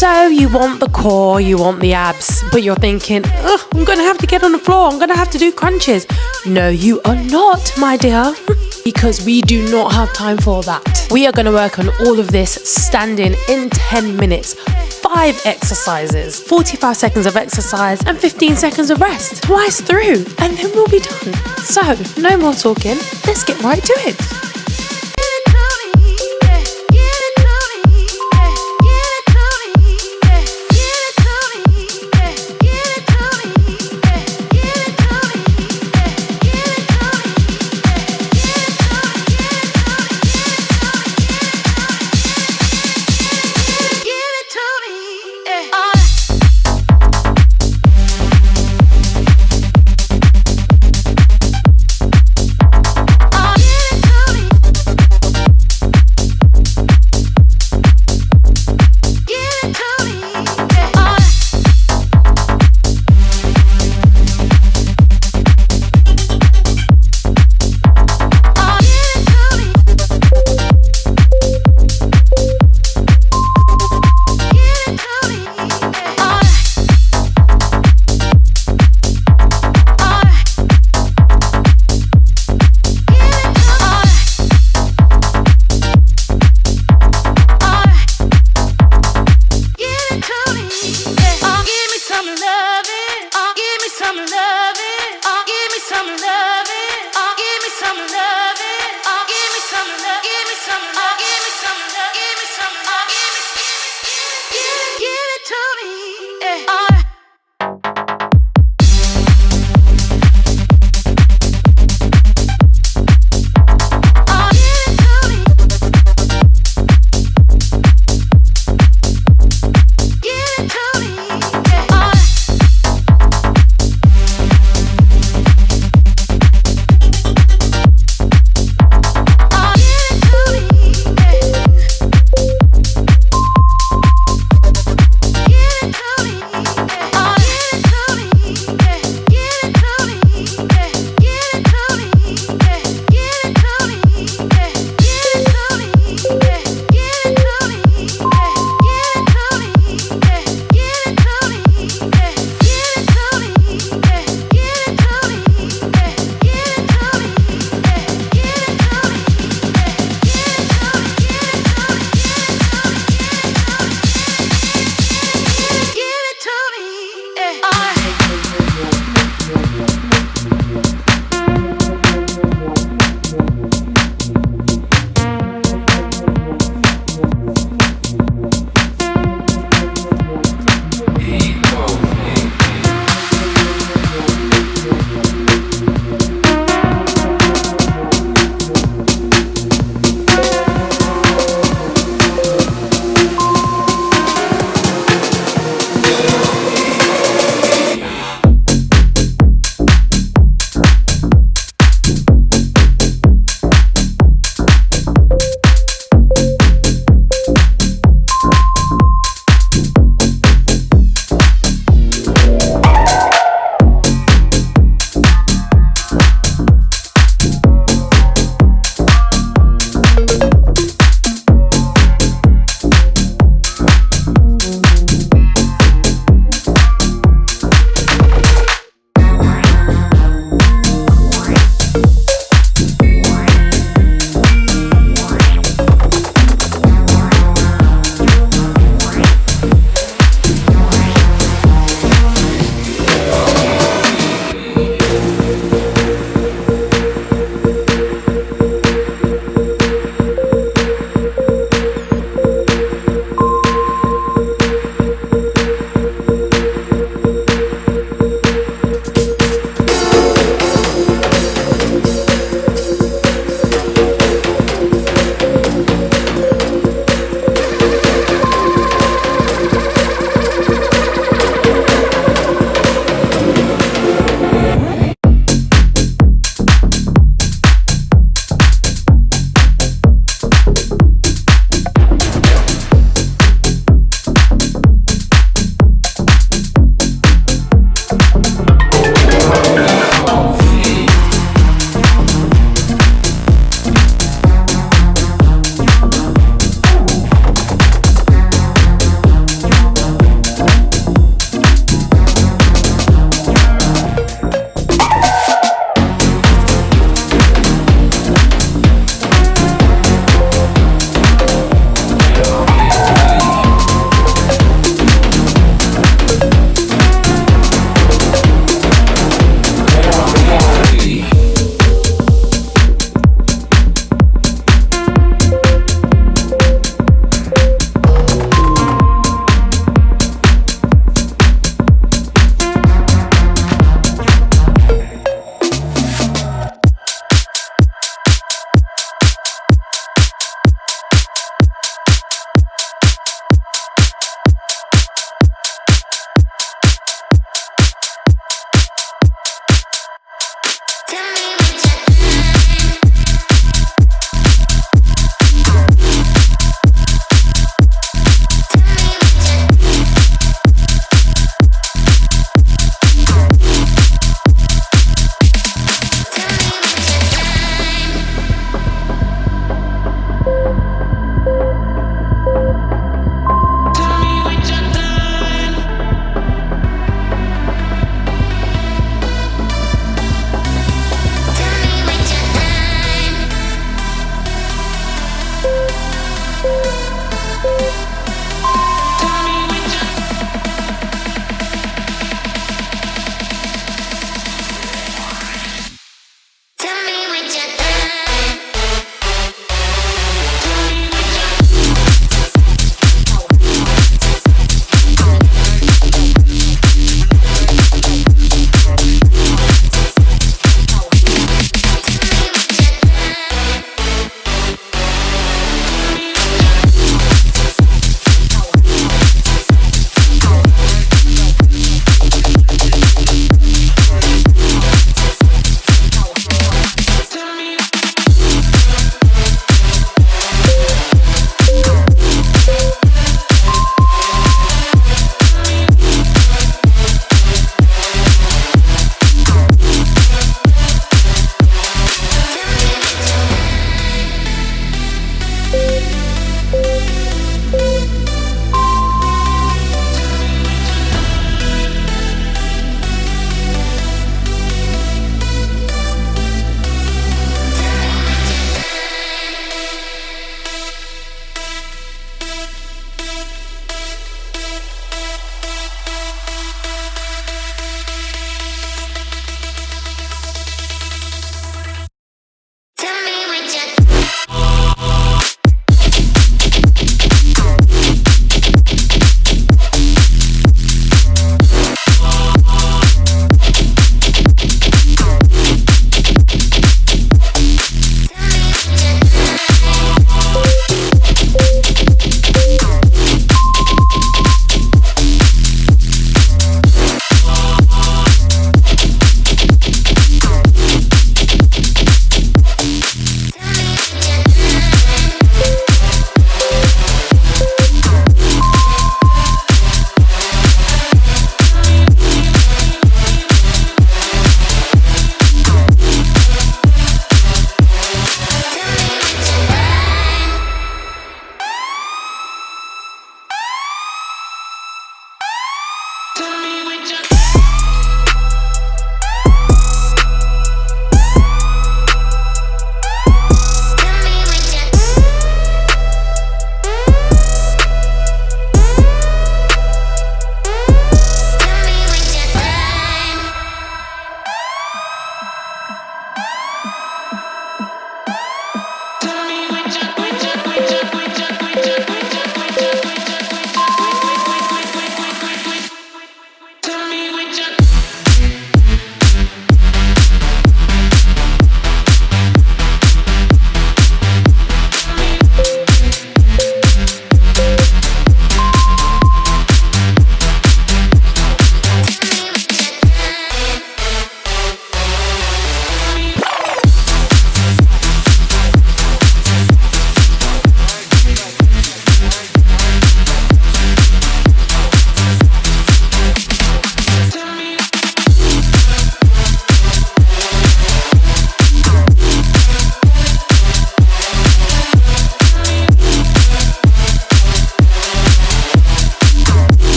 So you want the core, you want the abs, but you're thinking, ugh, I'm gonna have to get on the floor, I'm gonna have to do crunches. No, you are not, my dear, because we do not have time for that. We are gonna work on all of this standing in 10 minutes. 5 exercises, 45 seconds of exercise and 15 seconds of rest, twice through, and then we'll be done. So, no more talking, let's get right to it.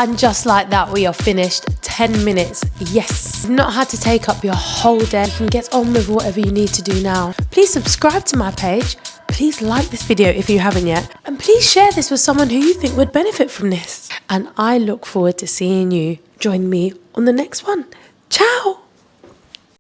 And just like that, we are finished. 10 minutes. Yes. You've not had to take up your whole day. You can get on with whatever you need to do now. Please subscribe to my page. Please like this video if you haven't yet. And please share this with someone who you think would benefit from this. And I look forward to seeing you join me on the next one. Ciao.